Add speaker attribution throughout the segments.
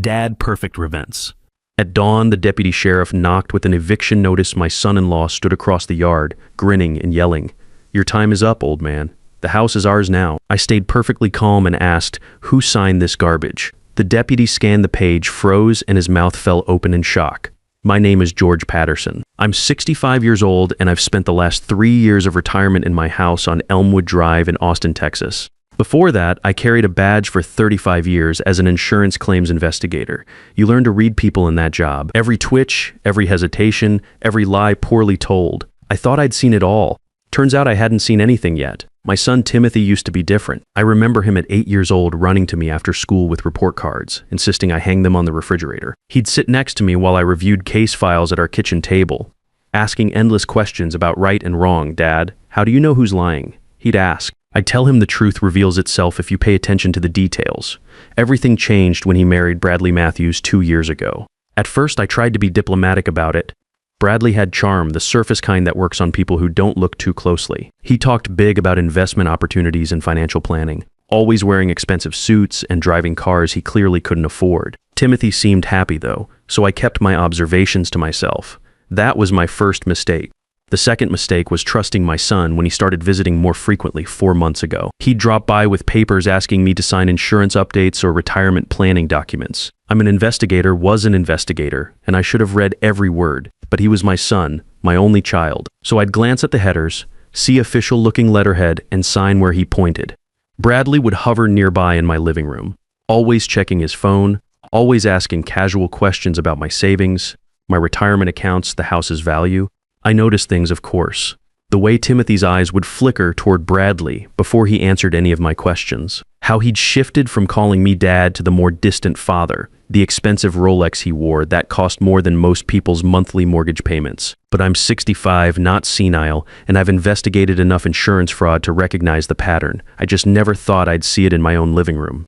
Speaker 1: Dadperfectrevenge. At dawn, the deputy sheriff knocked with an eviction notice. My son-in-law stood across the yard, grinning and yelling, "Your time is up, old man. The house is ours now." I stayed perfectly calm and asked, "Who signed this garbage?" The deputy scanned the page, froze, and his mouth fell open in shock. "My name is George Patterson. I'm 65 years old, and I've spent the last 3 years of retirement in my house on Elmwood Drive in Austin, Texas. Before that, I carried a badge for 35 years as an insurance claims investigator. You learn to read people in that job. Every twitch, every hesitation, every lie poorly told. I thought I'd seen it all. Turns out I hadn't seen anything yet. My son Timothy used to be different. I remember him at 8 years old running to me after school with report cards, insisting I hang them on the refrigerator. He'd sit next to me while I reviewed case files at our kitchen table, asking endless questions about right and wrong. "Dad, how do you know who's lying?" He'd ask. I'd tell him the truth reveals itself if you pay attention to the details. Everything changed when he married Bradley Matthews 2 years ago. At first, I tried to be diplomatic about it. Bradley had charm, the surface kind that works on people who don't look too closely. He talked big about investment opportunities and financial planning, always wearing expensive suits and driving cars he clearly couldn't afford. Timothy seemed happy though, so I kept my observations to myself. That was my first mistake. The second mistake was trusting my son when he started visiting more frequently 4 months ago. He'd drop by with papers asking me to sign insurance updates or retirement planning documents. I'm an investigator, was an investigator, and I should have read every word, but he was my son, my only child. So I'd glance at the headers, see official-looking letterhead, and sign where he pointed. Bradley would hover nearby in my living room, always checking his phone, always asking casual questions about my savings, my retirement accounts, the house's value. I noticed things, of course. The way Timothy's eyes would flicker toward Bradley before he answered any of my questions. How he'd shifted from calling me dad to the more distant father. The expensive Rolex he wore that cost more than most people's monthly mortgage payments. But I'm 65, not senile, and I've investigated enough insurance fraud to recognize the pattern. I just never thought I'd see it in my own living room.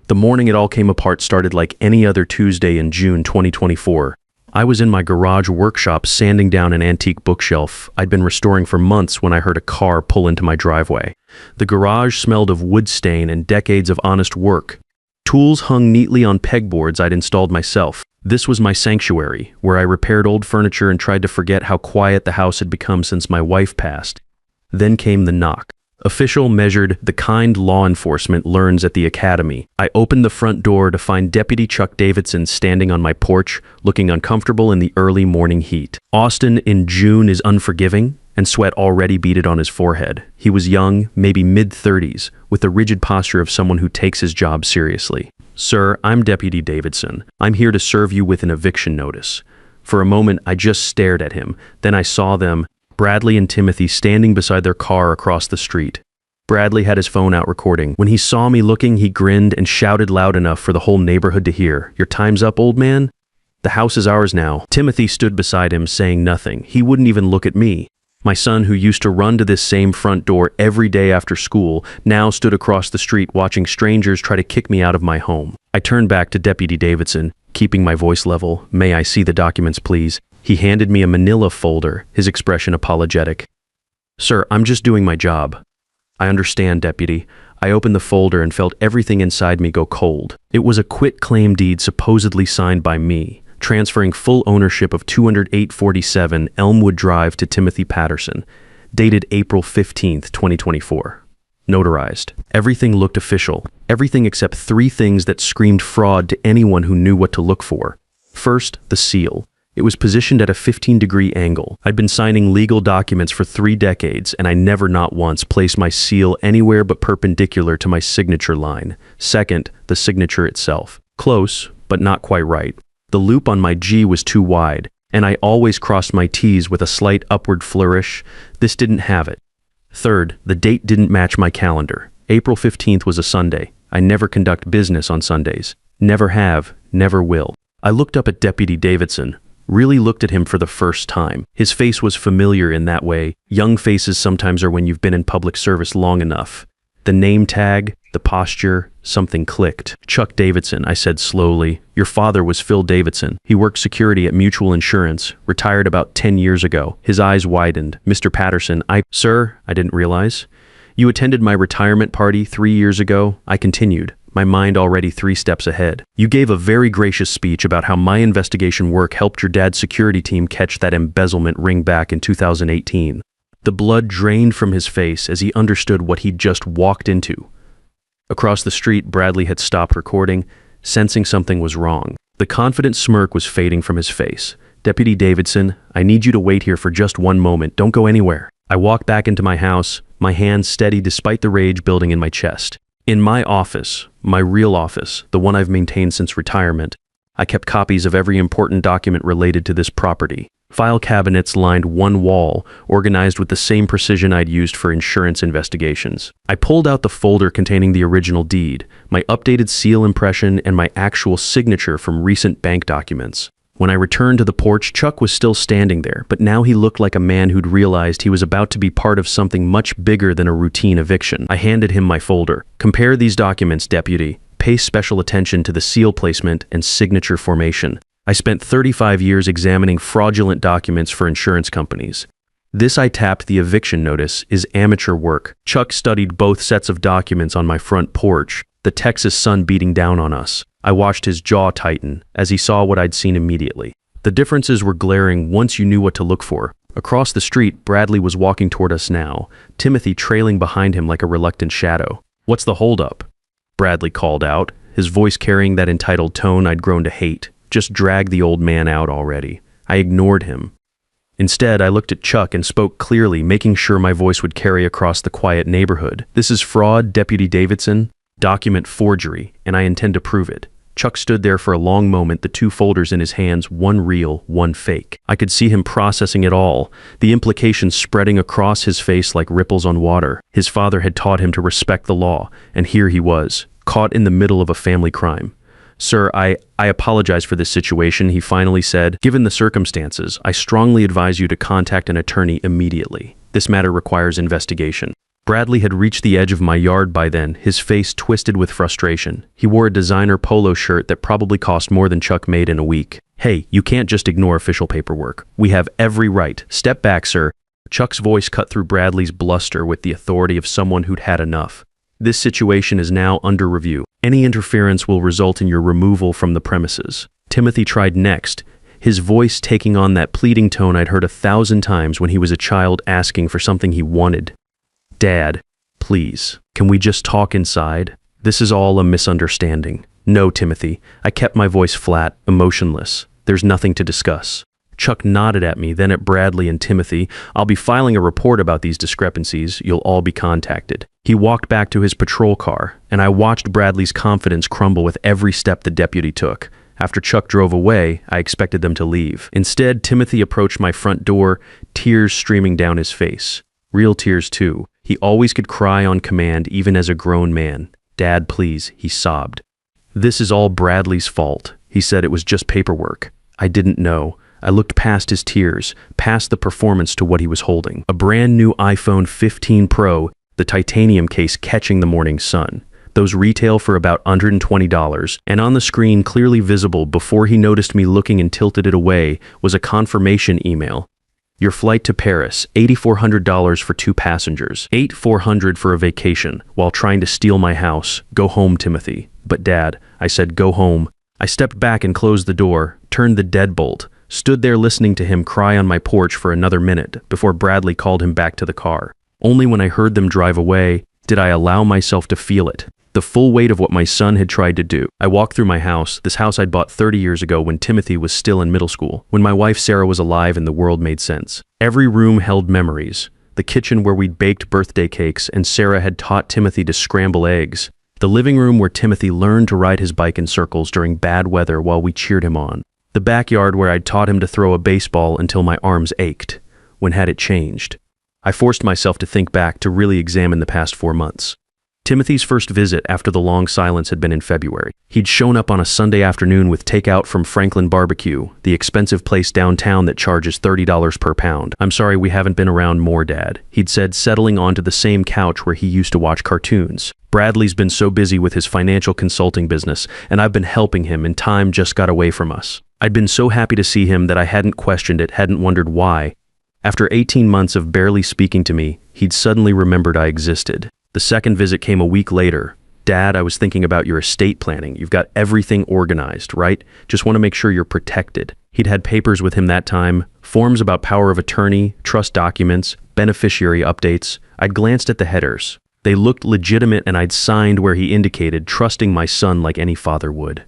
Speaker 1: The morning it all came apart started like any other Tuesday in June 2024. I was in my garage workshop sanding down an antique bookshelf I'd been restoring for months when I heard a car pull into my driveway. The garage smelled of wood stain and decades of honest work. Tools hung neatly on pegboards I'd installed myself. This was my sanctuary, where I repaired old furniture and tried to forget how quiet the house had become since my wife passed. Then came the knock. Official measured the kind law enforcement learns at the academy. I opened the front door to find Deputy Chuck Davidson standing on my porch, looking uncomfortable in the early morning heat. Austin in June is unforgiving, and sweat already beaded on his forehead. He was young, maybe mid-30s, with the rigid posture of someone who takes his job seriously. "Sir, I'm Deputy Davidson. I'm here to serve you with an eviction notice." For a moment, I just stared at him. Then I saw them, Bradley and Timothy, standing beside their car across the street. Bradley had his phone out recording. When he saw me looking, he grinned and shouted loud enough for the whole neighborhood to hear, "Your time's up, old man? The house is ours now." Timothy stood beside him, saying nothing. He wouldn't even look at me. My son, who used to run to this same front door every day after school, now stood across the street watching strangers try to kick me out of my home. I turned back to Deputy Davidson, keeping my voice level. "May I see the documents, please?" He handed me a manila folder, his expression apologetic. "Sir, I'm just doing my job." "I understand, Deputy." I opened the folder and felt everything inside me go cold. It was a quitclaim deed supposedly signed by me, transferring full ownership of 20847 Elmwood Drive to Timothy Patterson, dated April 15th, 2024. Notarized. Everything looked official. Everything except 3 things that screamed fraud to anyone who knew what to look for. First, the seal. It was positioned at a 15-degree angle. I'd been signing legal documents for 3 decades, and I never not once placed my seal anywhere but perpendicular to my signature line. Second, the signature itself. Close, but not quite right. The loop on my G was too wide, and I always crossed my T's with a slight upward flourish. This didn't have it. Third, the date didn't match my calendar. April 15th was a Sunday. I never conduct business on Sundays. Never have, never will. I looked up at Deputy Davidson. Really looked at him for the first time. His face was familiar in that way. Young faces sometimes are when you've been in public service long enough. The name tag, the posture, something clicked. "Chuck Davidson," I said slowly. "Your father was Phil Davidson. He worked security at Mutual Insurance, retired about 10 years ago." His eyes widened. "Mr. Patterson, Sir, I didn't realize. You attended my retirement party 3 years ago?" I continued, my mind already 3 steps ahead. You gave a very gracious speech about how my investigation work helped your dad's security team catch that embezzlement ring back in 2018. The blood drained from his face as he understood what he'd just walked into. Across the street, Bradley had stopped recording, sensing something was wrong. The confident smirk was fading from his face. "Deputy Davidson, I need you to wait here for just one moment. Don't go anywhere." I walked back into my house, my hands steady despite the rage building in my chest. In my office, my real office, the one I've maintained since retirement, I kept copies of every important document related to this property. File cabinets lined one wall, organized with the same precision I'd used for insurance investigations. I pulled out the folder containing the original deed, my updated seal impression, and my actual signature from recent bank documents. When I returned to the porch, Chuck was still standing there, but now he looked like a man who'd realized he was about to be part of something much bigger than a routine eviction. I handed him my folder. "Compare these documents, Deputy. Pay special attention to the seal placement and signature formation. I spent 35 years examining fraudulent documents for insurance companies. This," I tapped the eviction notice, "is amateur work." Chuck studied both sets of documents on my front porch, the Texas sun beating down on us. I watched his jaw tighten as he saw what I'd seen immediately. The differences were glaring once you knew what to look for. Across the street, Bradley was walking toward us now, Timothy trailing behind him like a reluctant shadow. "What's the holdup?" Bradley called out, his voice carrying that entitled tone I'd grown to hate. Just drag the old man out already. I ignored him. Instead, I looked at Chuck and spoke clearly, making sure my voice would carry across the quiet neighborhood. "This is fraud, Deputy Davidson. Document forgery, and I intend to prove it." Chuck stood there for a long moment, the 2 folders in his hands, one real, one fake. I could see him processing it all, the implications spreading across his face like ripples on water. His father had taught him to respect the law, and here he was, caught in the middle of a family crime. "Sir, I apologize for this situation," he finally said. "Given the circumstances, I strongly advise you to contact an attorney immediately. This matter requires investigation." Bradley had reached the edge of my yard by then, his face twisted with frustration. He wore a designer polo shirt that probably cost more than Chuck made in a week. "Hey, you can't just ignore official paperwork. We have every right. Step back, sir." Chuck's voice cut through Bradley's bluster with the authority of someone who'd had enough. "This situation is now under review. Any interference will result in your removal from the premises." Timothy tried next, his voice taking on that pleading tone I'd heard 1,000 times when he was a child asking for something he wanted. "Dad, please, can we just talk inside? This is all a misunderstanding." "No, Timothy." I kept my voice flat, emotionless. "There's nothing to discuss." Chuck nodded at me, then at Bradley and Timothy. "I'll be filing a report about these discrepancies. You'll all be contacted." He walked back to his patrol car, and I watched Bradley's confidence crumble with every step the deputy took. After Chuck drove away, I expected them to leave. Instead, Timothy approached my front door, tears streaming down his face. Real tears, too. He always could cry on command, even as a grown man. "Dad, please," he sobbed. "This is all Bradley's fault." He said it was just paperwork. I didn't know. I looked past his tears, past the performance to what he was holding. A brand new iPhone 15 Pro, the titanium case catching the morning sun. Those retail for about $120, and on the screen, clearly visible before he noticed me looking and tilted it away, was a confirmation email. "Your flight to Paris, $8,400 for 2 passengers, $8,400 for a vacation, while trying to steal my house. Go home, Timothy." "But Dad," I said, "go home." I stepped back and closed the door, turned the deadbolt, stood there listening to him cry on my porch for another minute before Bradley called him back to the car. Only when I heard them drive away did I allow myself to feel it, the full weight of what my son had tried to do. I walked through my house, this house I'd bought 30 years ago when Timothy was still in middle school, when my wife Sarah was alive and the world made sense. Every room held memories. The kitchen where we'd baked birthday cakes and Sarah had taught Timothy to scramble eggs. The living room where Timothy learned to ride his bike in circles during bad weather while we cheered him on. The backyard where I'd taught him to throw a baseball until my arms ached. When had it changed? I forced myself to think back, to really examine the past 4 months. Timothy's first visit after the long silence had been in February. He'd shown up on a Sunday afternoon with takeout from Franklin Barbecue, the expensive place downtown that charges $30 per pound. "I'm sorry we haven't been around more, Dad," he'd said, settling onto the same couch where he used to watch cartoons. "Bradley's been so busy with his financial consulting business, and I've been helping him, and time just got away from us." I'd been so happy to see him that I hadn't questioned it, hadn't wondered why. After 18 months of barely speaking to me, he'd suddenly remembered I existed. The second visit came a week later, Dad, I was thinking about your estate planning. You've got everything organized, right? Just want to make sure you're protected. He'd had papers with him that time, forms about power of attorney, trust documents, beneficiary updates. I'd glanced at the headers. They looked legitimate, and I'd signed where he indicated trusting my son like any father would.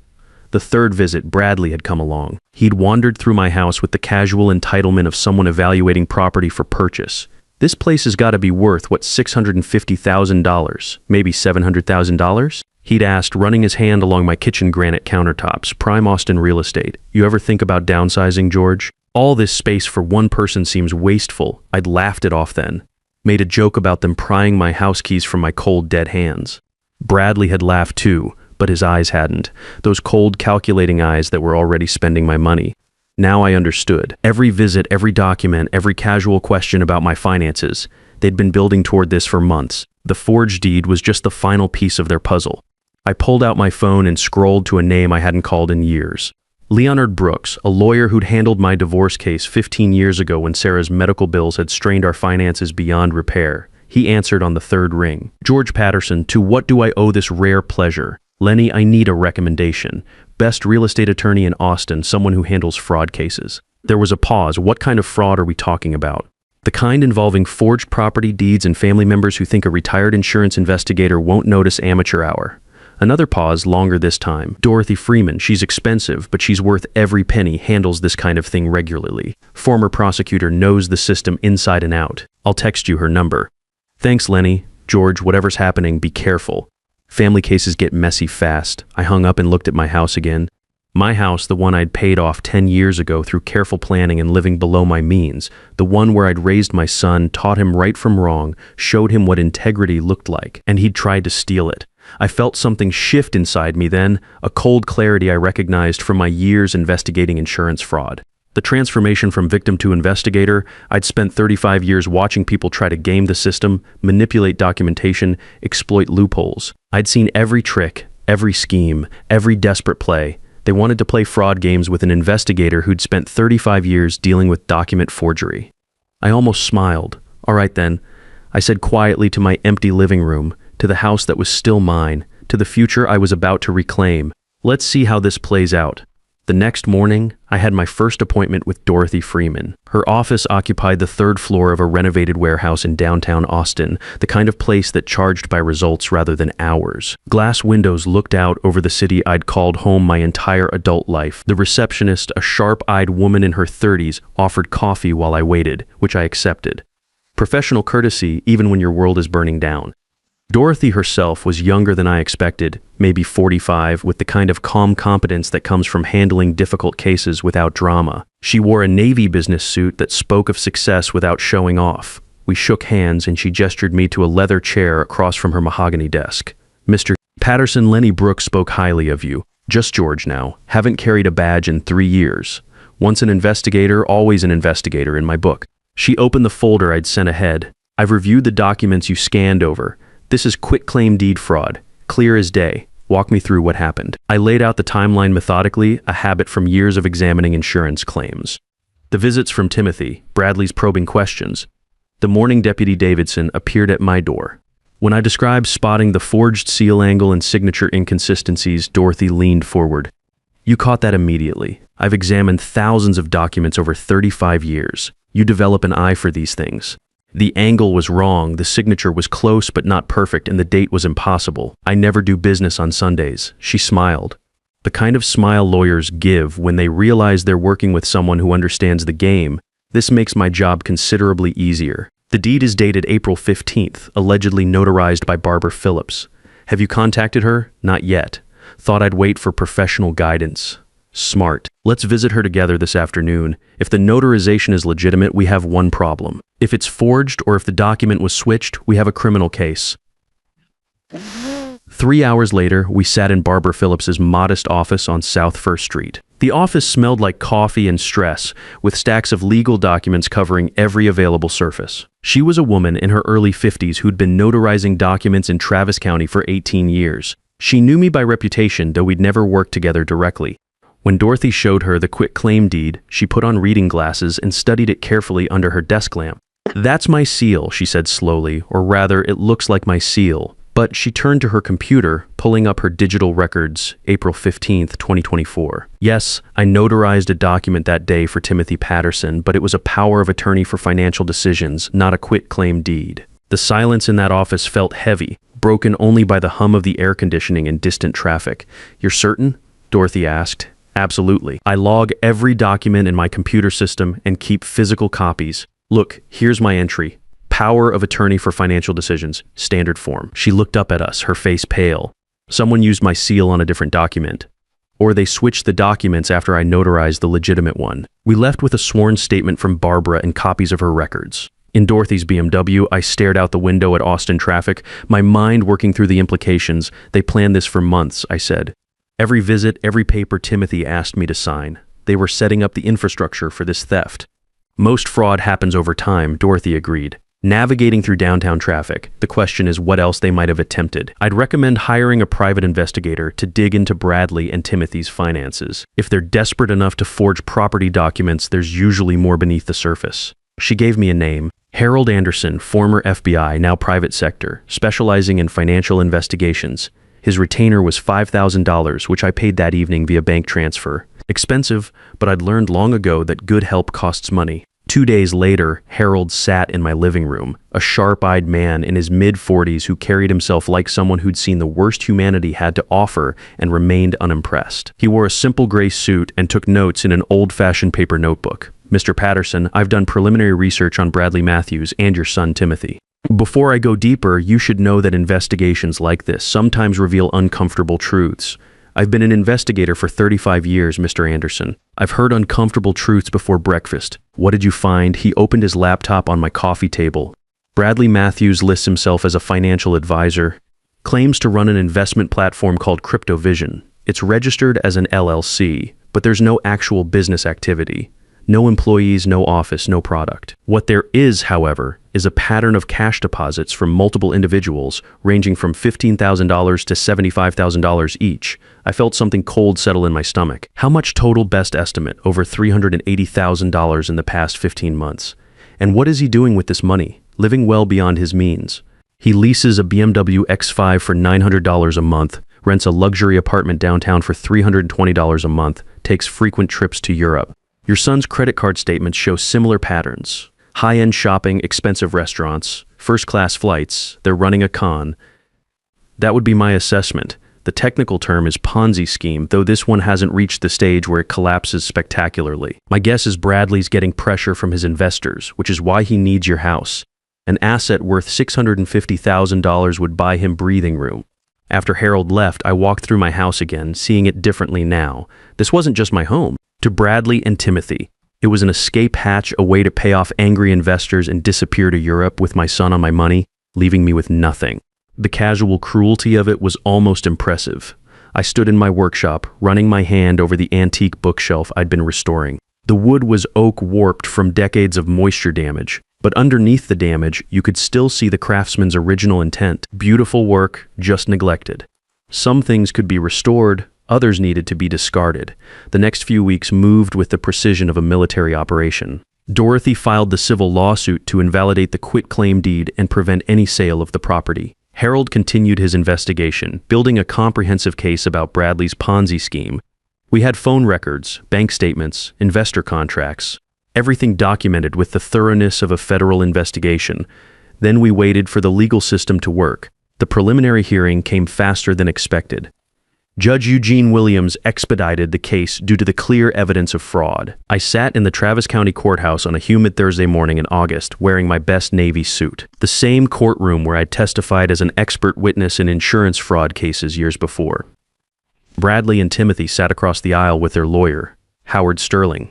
Speaker 1: The third visit, Bradley had come along. He'd wandered through my house with the casual entitlement of someone evaluating property for purchase. This place has got to be worth, what, $650,000, maybe $700,000? He'd asked, running his hand along my kitchen granite countertops. Prime Austin real estate. You ever think about downsizing, George? All this space for one person seems wasteful. I'd laughed it off then. Made a joke about them prying my house keys from my cold, dead hands. Bradley had laughed too, but his eyes hadn't. Those cold, calculating eyes that were already spending my money. Now I understood. Every visit, every document, every casual question about my finances. They'd been building toward this for months. The forged deed was just the final piece of their puzzle. I pulled out my phone and scrolled to a name I hadn't called in years. Leonard Brooks, a lawyer who'd handled my divorce case 15 years ago when Sarah's medical bills had strained our finances beyond repair. He answered on the third ring. George Patterson, to what do I owe this rare pleasure? Lenny, I need a recommendation. Best real estate attorney in Austin, someone who handles fraud cases. There was a pause. What kind of fraud are we talking about? The kind involving forged property deeds and family members who think a retired insurance investigator won't notice amateur hour. Another pause, longer this time. Dorothy Freeman, she's expensive, but she's worth every penny, handles this kind of thing regularly. Former prosecutor, knows the system inside and out. I'll text you her number. Thanks, Lenny. George, whatever's happening, be careful. Family cases get messy fast. I hung up and looked at my house again. My house, the one I'd paid off 10 years ago through careful planning and living below my means. The one where I'd raised my son, taught him right from wrong, showed him what integrity looked like, and he'd tried to steal it. I felt something shift inside me then, a cold clarity I recognized from my years investigating insurance fraud. The transformation from victim to investigator. I'd spent 35 years watching people try to game the system, manipulate documentation, exploit loopholes. I'd seen every trick, every scheme, every desperate play. They wanted to play fraud games with an investigator who'd spent 35 years dealing with document forgery. I almost smiled. All right then, I said quietly to my empty living room, to the house that was still mine, to the future I was about to reclaim. Let's see how this plays out. The next morning, I had my first appointment with Dorothy Freeman. Her office occupied the third floor of a renovated warehouse in downtown Austin, the kind of place that charged by results rather than hours. Glass windows looked out over the city I'd called home my entire adult life. The receptionist, a sharp-eyed woman in her 30s, offered coffee while I waited, which I accepted. Professional courtesy, even when your world is burning down. Dorothy herself was younger than I expected, maybe 45, with the kind of calm competence that comes from handling difficult cases without drama. She wore a navy business suit that spoke of success without showing off. We shook hands and she gestured me to a leather chair across from her mahogany desk. Mr. Patterson, Lenny Brooks spoke highly of you. Just George now. Haven't carried a badge in 3 years. Once an investigator, always an investigator in my book. She opened the folder I'd sent ahead. I've reviewed the documents you scanned over. This is quitclaim deed fraud, clear as day. Walk me through what happened. I laid out the timeline methodically, a habit from years of examining insurance claims. The visits from Timothy, Bradley's probing questions. The morning Deputy Davidson appeared at my door. When I described spotting the forged seal angle and signature inconsistencies, Dorothy leaned forward. You caught that immediately. I've examined thousands of documents over 35 years. You develop an eye for these things. The angle was wrong, the signature was close but not perfect, and the date was impossible. I never do business on Sundays. She smiled. The kind of smile lawyers give when they realize they're working with someone who understands the game. This makes my job considerably easier. The deed is dated April 15th, allegedly notarized by Barbara Phillips. Have you contacted her? Not yet. Thought I'd wait for professional guidance. Smart. Let's visit her together this afternoon. If the notarization is legitimate, we have one problem. If it's forged or if the document was switched, we have a criminal case. 3 hours later, we sat in Barbara Phillips's modest office on South First Street. The office smelled like coffee and stress, with stacks of legal documents covering every available surface. She was a woman in her early 50s who'd been notarizing documents in Travis County for 18 years. She knew me by reputation, though we'd never worked together directly. When Dorothy showed her the quitclaim deed, she put on reading glasses and studied it carefully under her desk lamp. That's my seal, she said slowly, or rather, it looks like my seal. But she turned to her computer, pulling up her digital records, April 15th, 2024. Yes, I notarized a document that day for Timothy Patterson, but it was a power of attorney for financial decisions, not a quitclaim deed. The silence in that office felt heavy, broken only by the hum of the air conditioning and distant traffic. "You're certain?" Dorothy asked. "Absolutely. I log every document in my computer system and keep physical copies. Look, here's my entry. Power of attorney for financial decisions, standard form." She looked up at us, her face pale. Someone used my seal on a different document. Or they switched the documents after I notarized the legitimate one. We left with a sworn statement from Barbara and copies of her records. In Dorothy's BMW, I stared out the window at Austin traffic, my mind working through the implications. "They planned this for months," I said. "Every visit, every paper Timothy asked me to sign. They were setting up the infrastructure for this theft." "Most fraud happens over time," Dorothy agreed. "Navigating through downtown traffic, the question is what else they might have attempted. I'd recommend hiring a private investigator to dig into Bradley and Timothy's finances. If they're desperate enough to forge property documents, there's usually more beneath the surface." She gave me a name. Harold Anderson, former FBI, now private sector, specializing in financial investigations. His retainer was $5,000, which I paid that evening via bank transfer. Expensive, but I'd learned long ago that good help costs money. 2 days later, Harold sat in my living room, a sharp-eyed man in his mid-40s who carried himself like someone who'd seen the worst humanity had to offer and remained unimpressed. He wore a simple gray suit and took notes in an old-fashioned paper notebook. "Mr. Patterson, I've done preliminary research on Bradley Matthews and your son Timothy. Before I go deeper, you should know that investigations like this sometimes reveal uncomfortable truths. I've been an investigator for 35 years, Mr. Anderson. I've heard uncomfortable truths before breakfast. What did you find?" He opened his laptop on my coffee table. "Bradley Matthews lists himself as a financial advisor, claims to run an investment platform called CryptoVision. It's registered as an LLC, but there's no actual business activity. No employees, no office, no product. What there is, however, is a pattern of cash deposits from multiple individuals, ranging from $15,000 to $75,000 each. I felt something cold settle in my stomach. How much total? Best estimate, over $380,000 in the past 15 months. And what is he doing with this money? Living well beyond his means. He leases a BMW X5 for $900 a month, rents a luxury apartment downtown for $320 a month, takes frequent trips to Europe. Your son's credit card statements show similar patterns. High-end shopping, expensive restaurants, first-class flights, they're running a con. That would be my assessment. The technical term is Ponzi scheme, though this one hasn't reached the stage where it collapses spectacularly. My guess is Bradley's getting pressure from his investors, which is why he needs your house. An asset worth $650,000 would buy him breathing room. After Harold left, I walked through my house again, seeing it differently now. This wasn't just my home. To Bradley and Timothy, it was an escape hatch, a way to pay off angry investors and disappear to Europe with my son on my money, leaving me with nothing. The casual cruelty of it was almost impressive. I stood in my workshop, running my hand over the antique bookshelf I'd been restoring. The wood was oak warped from decades of moisture damage, but underneath the damage, you could still see the craftsman's original intent. Beautiful work, just neglected. Some things could be restored, others needed to be discarded. The next few weeks moved with the precision of a military operation. Dorothy filed the civil lawsuit to invalidate the quitclaim deed and prevent any sale of the property. Harold continued his investigation, building a comprehensive case about Bradley's Ponzi scheme. We had phone records, bank statements, investor contracts, everything documented with the thoroughness of a federal investigation. Then we waited for the legal system to work. The preliminary hearing came faster than expected. Judge Eugene Williams expedited the case due to the clear evidence of fraud. I sat in the Travis County Courthouse on a humid Thursday morning in August, wearing my best Navy suit. The same courtroom where I testified as an expert witness in insurance fraud cases years before. Bradley and Timothy sat across the aisle with their lawyer, Howard Sterling.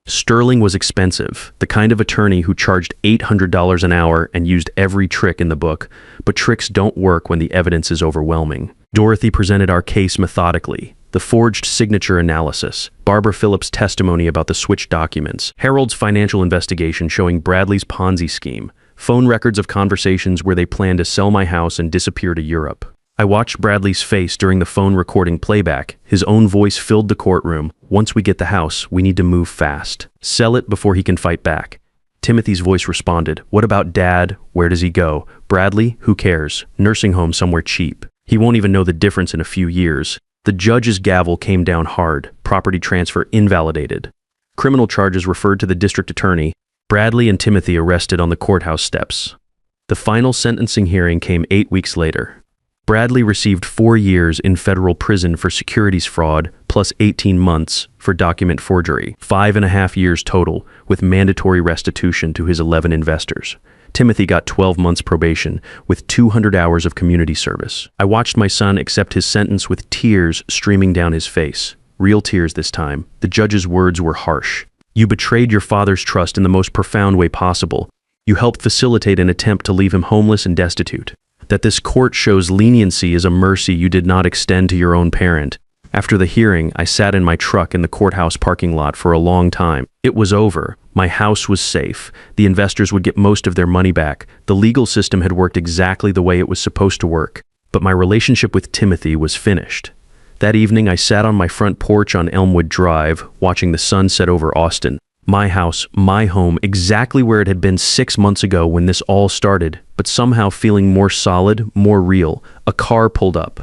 Speaker 1: Sterling was expensive, the kind of attorney who charged $800 an hour and used every trick in the book, but tricks don't work when the evidence is overwhelming. Dorothy presented our case methodically. The forged signature analysis, Barbara Phillips' testimony about the switch documents, Harold's financial investigation showing Bradley's Ponzi scheme, phone records of conversations where they planned to sell my house and disappear to Europe. I watched Bradley's face during the phone recording playback. His own voice filled the courtroom. Once we get the house, we need to move fast. Sell it before he can fight back. Timothy's voice responded, "What about Dad? Where does he go? Bradley? Who cares? Nursing home somewhere cheap. He won't even know the difference in a few years." The judge's gavel came down hard. Property transfer invalidated. Criminal charges referred to the district attorney. Bradley and Timothy arrested on the courthouse steps. The final sentencing hearing came 8 weeks later. Bradley received 4 years in federal prison for securities fraud, plus 18 months for document forgery, 5.5 years total, with mandatory restitution to his 11 investors. Timothy got 12 months probation, with 200 hours of community service. I watched my son accept his sentence with tears streaming down his face. Real tears this time. The judge's words were harsh. "You betrayed your father's trust in the most profound way possible. You helped facilitate an attempt to leave him homeless and destitute. That this court shows leniency is a mercy you did not extend to your own parent." After the hearing, I sat in my truck in the courthouse parking lot for a long time. It was over. My house was safe. The investors would get most of their money back. The legal system had worked exactly the way it was supposed to work. But my relationship with Timothy was finished. That evening, I sat on my front porch on Elmwood Drive, watching the sun set over Austin. My house, my home, exactly where it had been 6 months ago when this all started, but somehow feeling more solid, more real. A car pulled up.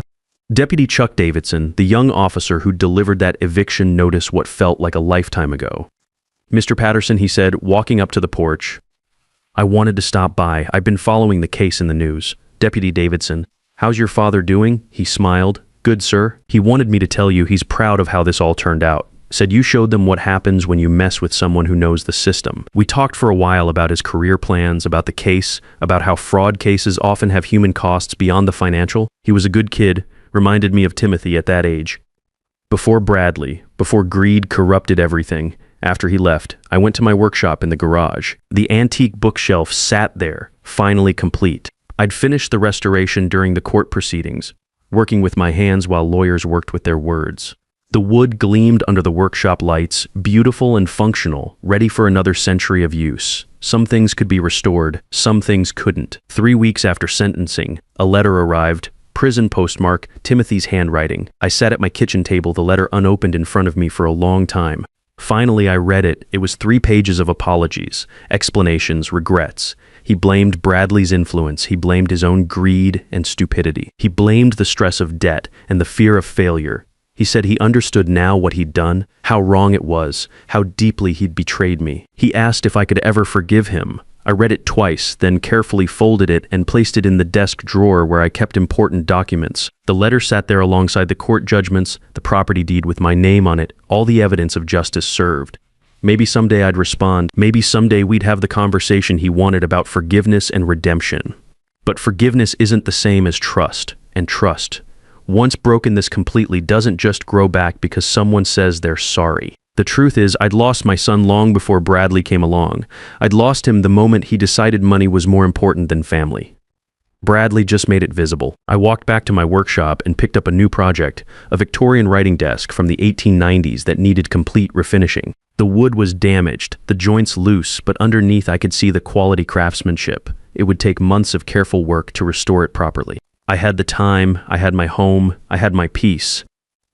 Speaker 1: Deputy Chuck Davidson, the young officer who delivered that eviction notice what felt like a lifetime ago. "Mr. Patterson," he said, walking up to the porch. "I wanted to stop by. I've been following the case in the news." "Deputy Davidson, how's your father doing?" He smiled. "Good, sir. He wanted me to tell you he's proud of how this all turned out. Said you showed them what happens when you mess with someone who knows the system." We talked for a while about his career plans, about the case, about how fraud cases often have human costs beyond the financial. He was a good kid, reminded me of Timothy at that age. Before Bradley, before greed corrupted everything, after he left, I went to my workshop in the garage. The antique bookshelf sat there, finally complete. I'd finished the restoration during the court proceedings, working with my hands while lawyers worked with their words. The wood gleamed under the workshop lights, beautiful and functional, ready for another century of use. Some things could be restored, some things couldn't. 3 weeks after sentencing, a letter arrived. Prison postmark, Timothy's handwriting. I sat at my kitchen table, the letter unopened in front of me for a long time. Finally, I read it. It was 3 pages of apologies, explanations, regrets. He blamed Bradley's influence. He blamed his own greed and stupidity. He blamed the stress of debt and the fear of failure. He said he understood now what he'd done, how wrong it was, how deeply he'd betrayed me. He asked if I could ever forgive him. I read it twice, then carefully folded it and placed it in the desk drawer where I kept important documents. The letter sat there alongside the court judgments, the property deed with my name on it, all the evidence of justice served. Maybe someday I'd respond. Maybe someday we'd have the conversation he wanted about forgiveness and redemption. But forgiveness isn't the same as trust, and trust, once broken this completely, doesn't just grow back because someone says they're sorry. The truth is, I'd lost my son long before Bradley came along. I'd lost him the moment he decided money was more important than family. Bradley just made it visible. I walked back to my workshop and picked up a new project, a Victorian writing desk from the 1890s that needed complete refinishing. The wood was damaged, the joints loose, but underneath I could see the quality craftsmanship. It would take months of careful work to restore it properly. I had the time, I had my home, I had my peace.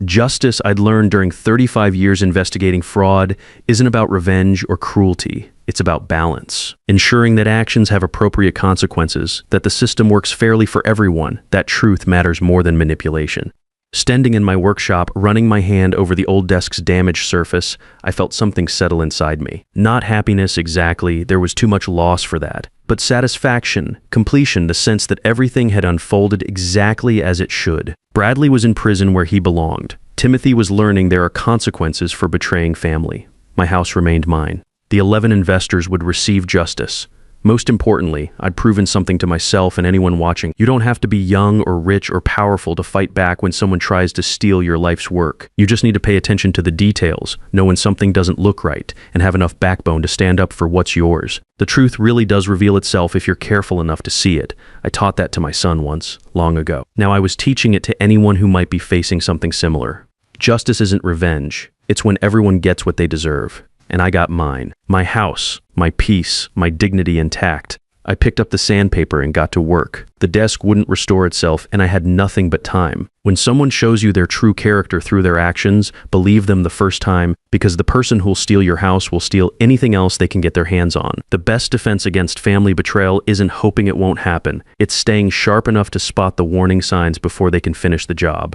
Speaker 1: Justice, I'd learned during 35 years investigating fraud, isn't about revenge or cruelty. It's about balance. Ensuring that actions have appropriate consequences, that the system works fairly for everyone, that truth matters more than manipulation. Standing in my workshop, running my hand over the old desk's damaged surface, I felt something settle inside me. Not happiness exactly, there was too much loss for that. But satisfaction, completion, the sense that everything had unfolded exactly as it should. Bradley was in prison where he belonged. Timothy was learning there are consequences for betraying family. My house remained mine. The 11 investors would receive justice. Most importantly, I'd proven something to myself and anyone watching. You don't have to be young or rich or powerful to fight back when someone tries to steal your life's work. You just need to pay attention to the details, know when something doesn't look right, and have enough backbone to stand up for what's yours. The truth really does reveal itself if you're careful enough to see it. I taught that to my son once, long ago. Now I was teaching it to anyone who might be facing something similar. Justice isn't revenge. It's when everyone gets what they deserve. And I got mine. My house, my peace, my dignity intact. I picked up the sandpaper and got to work. The desk wouldn't restore itself, and I had nothing but time. When someone shows you their true character through their actions, believe them the first time, because the person who'll steal your house will steal anything else they can get their hands on. The best defense against family betrayal isn't hoping it won't happen. It's staying sharp enough to spot the warning signs before they can finish the job.